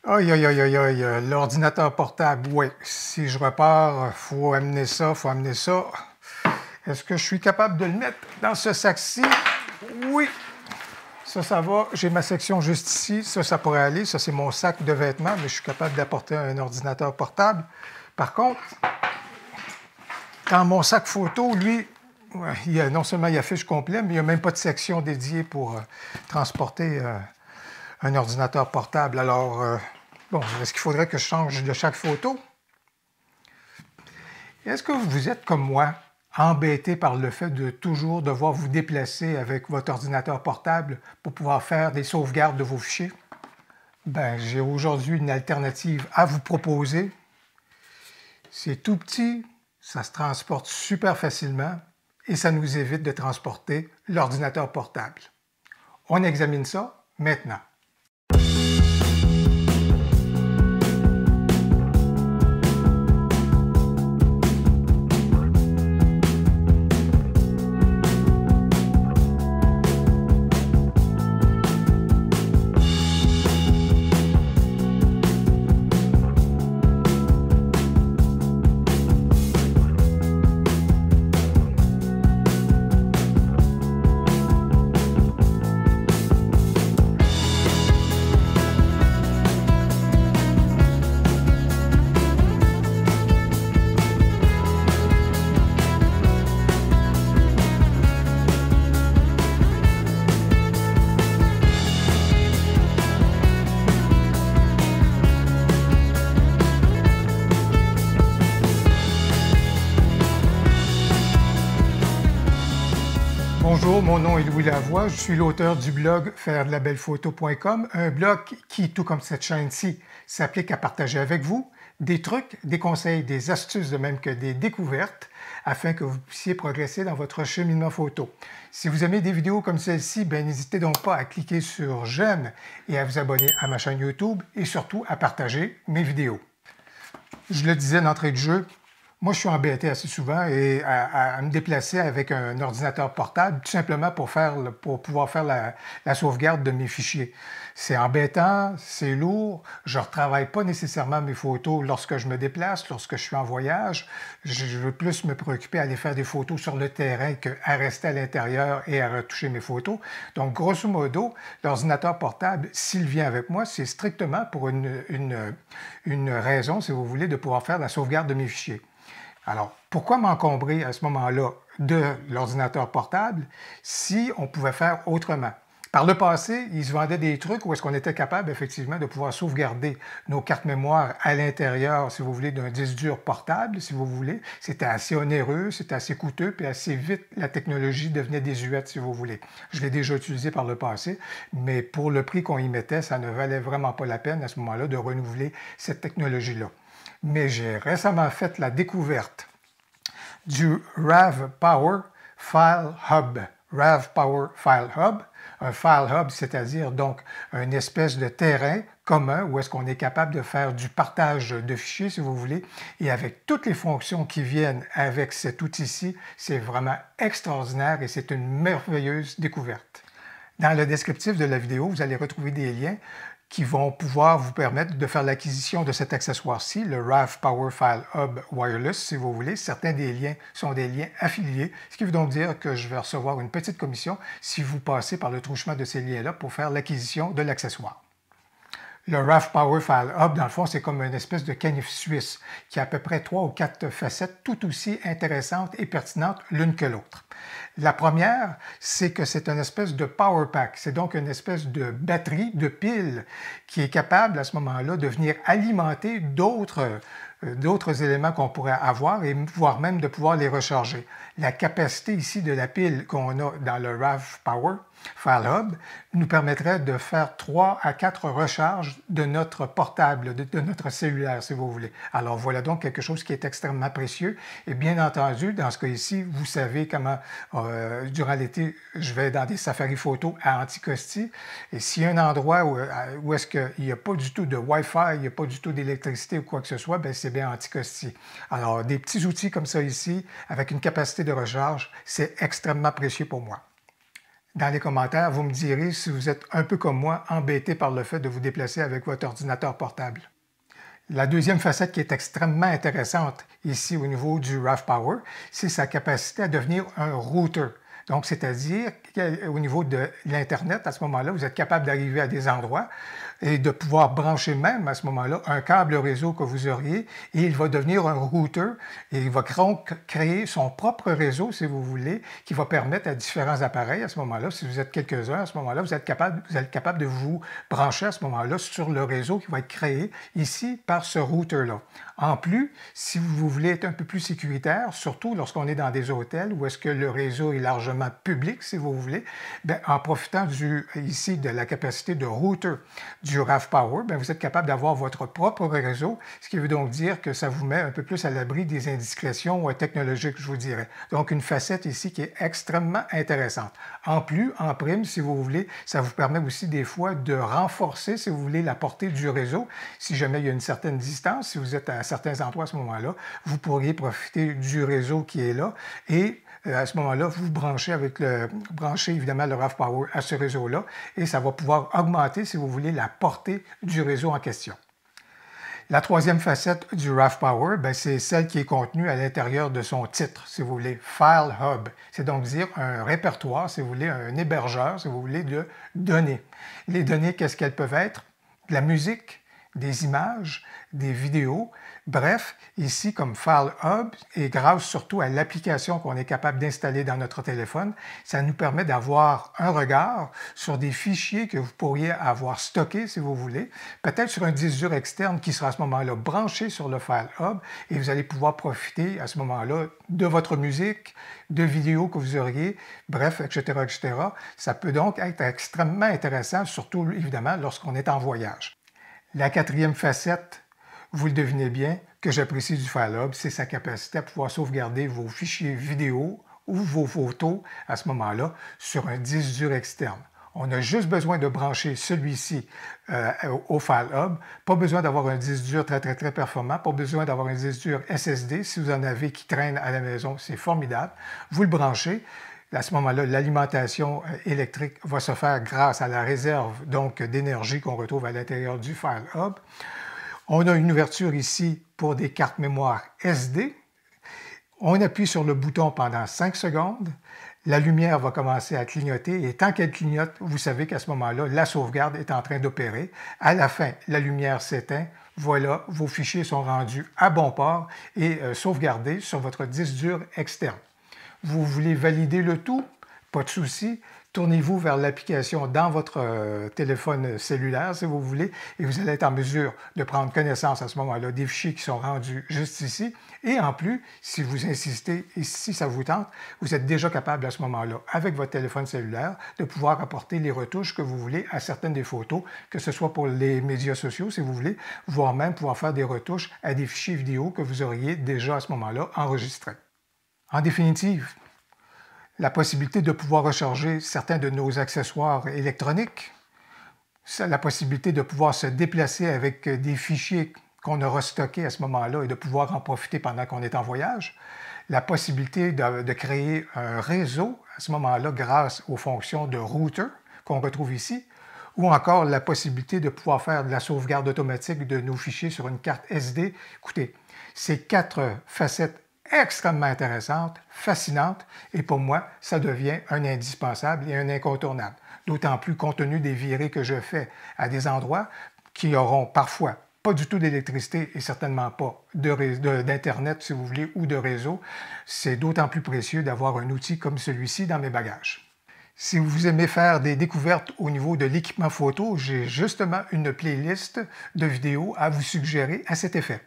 Aïe, aïe, aïe, aïe, aïe, l'ordinateur portable, oui. Si je repars, il faut amener ça, il faut amener ça. Est-ce que je suis capable de le mettre dans ce sac-ci? Oui. Ça va. J'ai ma section juste ici. Ça pourrait aller. Ça, c'est mon sac de vêtements, mais je suis capable d'apporter un ordinateur portable. Par contre, dans mon sac photo, lui, non seulement il y a fiche complète, mais il n'y a même pas de section dédiée pour transporter un ordinateur portable. Alors, bon, est-ce qu'il faudrait que je change de chaque photo? Est-ce que vous êtes comme moi, embêté par le fait de toujours devoir vous déplacer avec votre ordinateur portable pour pouvoir faire des sauvegardes de vos fichiers? Ben, j'ai aujourd'hui une alternative à vous proposer. C'est tout petit, ça se transporte super facilement et ça nous évite de transporter l'ordinateur portable. On examine ça maintenant. Bonjour, mon nom est Louis Lavoie, je suis l'auteur du blog fairedelabellephoto.com, un blog qui, tout comme cette chaîne-ci, s'applique à partager avec vous des trucs, des conseils, des astuces, de même que des découvertes, afin que vous puissiez progresser dans votre cheminement photo. Si vous aimez des vidéos comme celle-ci, n'hésitez donc pas à cliquer sur j'aime et à vous abonner à ma chaîne YouTube et surtout à partager mes vidéos. Je le disais d'entrée de jeu, moi, je suis embêté assez souvent et à me déplacer avec un ordinateur portable, tout simplement pour pouvoir faire la sauvegarde de mes fichiers. C'est embêtant, c'est lourd, je ne retravaille pas nécessairement mes photos lorsque je me déplace, lorsque je suis en voyage. Je veux plus me préoccuper à aller faire des photos sur le terrain qu'à rester à l'intérieur et à retoucher mes photos. Donc, grosso modo, l'ordinateur portable, s'il vient avec moi, c'est strictement pour une raison, si vous voulez, de pouvoir faire la sauvegarde de mes fichiers. Alors, pourquoi m'encombrer à ce moment-là de l'ordinateur portable si on pouvait faire autrement? Par le passé, il se vendait des trucs où est-ce qu'on était capable effectivement de pouvoir sauvegarder nos cartes mémoire à l'intérieur, si vous voulez, d'un disque dur portable, si vous voulez. C'était assez onéreux, c'était assez coûteux, puis assez vite, la technologie devenait désuète, si vous voulez. Je l'ai déjà utilisé par le passé, mais pour le prix qu'on y mettait, ça ne valait vraiment pas la peine à ce moment-là de renouveler cette technologie-là. Mais j'ai récemment fait la découverte du RAV Power File Hub. RAV Power File Hub, un File Hub, c'est-à-dire donc une espèce de terrain commun où est-ce qu'on est capable de faire du partage de fichiers, si vous voulez, et avec toutes les fonctions qui viennent avec cet outil-ci, c'est vraiment extraordinaire et c'est une merveilleuse découverte. Dans le descriptif de la vidéo, vous allez retrouver des liens qui vont pouvoir vous permettre de faire l'acquisition de cet accessoire-ci, le RAV Power File Hub Wireless, si vous voulez. Certains des liens sont des liens affiliés, ce qui veut donc dire que je vais recevoir une petite commission si vous passez par le truchement de ces liens-là pour faire l'acquisition de l'accessoire. Le RAV Power File Hub, dans le fond, c'est comme une espèce de canif suisse qui a à peu près 3 ou 4 facettes tout aussi intéressantes et pertinentes l'une que l'autre. La première, c'est que c'est une espèce de power pack. C'est donc une espèce de batterie, de pile, qui est capable à ce moment-là de venir alimenter d'autres éléments qu'on pourrait avoir et voire même de pouvoir les recharger. La capacité ici de la pile qu'on a dans le RAV Power File Hub nous permettrait de faire 3 à 4 recharges de notre portable, de notre cellulaire, si vous voulez. Alors voilà donc quelque chose qui est extrêmement précieux. Et bien entendu, dans ce cas ici, vous savez comment, durant l'été, je vais dans des safaris photos à Anticosti. Et s'il y a un endroit où est-ce qu'il n'y a pas du tout de Wi-Fi, il n'y a pas du tout d'électricité ou quoi que ce soit, bien c'est bien Anticosti. Alors, des petits outils comme ça ici, avec une capacité de recharge, c'est extrêmement précieux pour moi. Dans les commentaires, vous me direz si vous êtes un peu comme moi, embêté par le fait de vous déplacer avec votre ordinateur portable. La deuxième facette qui est extrêmement intéressante ici au niveau du RAV-Power, c'est sa capacité à devenir un router. Donc, c'est-à-dire qu'au niveau de l'Internet, à ce moment-là, vous êtes capable d'arriver à des endroits et de pouvoir brancher même à ce moment-là un câble réseau que vous auriez et il va devenir un router et il va donc créer son propre réseau, si vous voulez, qui va permettre à différents appareils à ce moment-là, si vous êtes quelques-uns à ce moment-là, vous êtes capable de vous brancher à ce moment-là sur le réseau qui va être créé ici par ce router-là. En plus, si vous voulez être un peu plus sécuritaire, surtout lorsqu'on est dans des hôtels où est-ce que le réseau est largement public, si vous voulez, bien, en profitant ici de la capacité de router du RAV-Power, bien, vous êtes capable d'avoir votre propre réseau, ce qui veut donc dire que ça vous met un peu plus à l'abri des indiscrétions technologiques, je vous dirais. Donc, une facette ici qui est extrêmement intéressante. En plus, en prime, si vous voulez, ça vous permet aussi des fois de renforcer, si vous voulez, la portée du réseau. Si jamais il y a une certaine distance, si vous êtes à certains endroits à ce moment-là, vous pourriez profiter du réseau qui est là et à ce moment-là, vous branchez évidemment le RAV-Power à ce réseau-là et ça va pouvoir augmenter, si vous voulez, la portée du réseau en question. La troisième facette du RAV-Power, c'est celle qui est contenue à l'intérieur de son titre, si vous voulez, File Hub. C'est donc dire un répertoire, si vous voulez, un hébergeur, si vous voulez, de données. Les données, qu'est-ce qu'elles peuvent être? De la musique, des images, des vidéos. Bref, ici, comme File Hub, et grâce surtout à l'application qu'on est capable d'installer dans notre téléphone, ça nous permet d'avoir un regard sur des fichiers que vous pourriez avoir stockés, si vous voulez, peut-être sur un disque dur externe qui sera à ce moment-là branché sur le File Hub, et vous allez pouvoir profiter à ce moment-là de votre musique, de vidéos que vous auriez, bref, etc., etc. Ça peut donc être extrêmement intéressant, surtout, évidemment, lorsqu'on est en voyage. La quatrième facette, vous le devinez bien, que j'apprécie du File Hub, c'est sa capacité à pouvoir sauvegarder vos fichiers vidéo ou vos photos à ce moment-là sur un disque dur externe. On a juste besoin de brancher celui-ci au File Hub. Pas besoin d'avoir un disque dur très performant, pas besoin d'avoir un disque dur SSD. Si vous en avez qui traîne à la maison, c'est formidable. Vous le branchez. À ce moment-là, l'alimentation électrique va se faire grâce à la réserve d'énergie qu'on retrouve à l'intérieur du File Hub. On a une ouverture ici pour des cartes mémoire SD. On appuie sur le bouton pendant 5 secondes. La lumière va commencer à clignoter et tant qu'elle clignote, vous savez qu'à ce moment-là, la sauvegarde est en train d'opérer. À la fin, la lumière s'éteint. Voilà, vos fichiers sont rendus à bon port et sauvegardés sur votre disque dur externe. Vous voulez valider le tout? Pas de souci. Tournez-vous vers l'application dans votre téléphone cellulaire, si vous voulez, et vous allez être en mesure de prendre connaissance à ce moment-là des fichiers qui sont rendus juste ici. Et en plus, si vous insistez et si ça vous tente, vous êtes déjà capable à ce moment-là, avec votre téléphone cellulaire, de pouvoir apporter les retouches que vous voulez à certaines des photos, que ce soit pour les médias sociaux, si vous voulez, voire même pouvoir faire des retouches à des fichiers vidéo que vous auriez déjà à ce moment-là enregistrés. En définitive, la possibilité de pouvoir recharger certains de nos accessoires électroniques, la possibilité de pouvoir se déplacer avec des fichiers qu'on aura stockés à ce moment-là et de pouvoir en profiter pendant qu'on est en voyage, la possibilité de créer un réseau à ce moment-là grâce aux fonctions de router qu'on retrouve ici, ou encore la possibilité de pouvoir faire de la sauvegarde automatique de nos fichiers sur une carte SD. Écoutez, ces 4 facettes extrêmement intéressante, fascinante, et pour moi, ça devient un indispensable et un incontournable. D'autant plus compte tenu des virées que je fais à des endroits qui auront parfois pas du tout d'électricité et certainement pas d'Internet, si vous voulez, ou de réseau. C'est d'autant plus précieux d'avoir un outil comme celui-ci dans mes bagages. Si vous aimez faire des découvertes au niveau de l'équipement photo, j'ai justement une playlist de vidéos à vous suggérer à cet effet.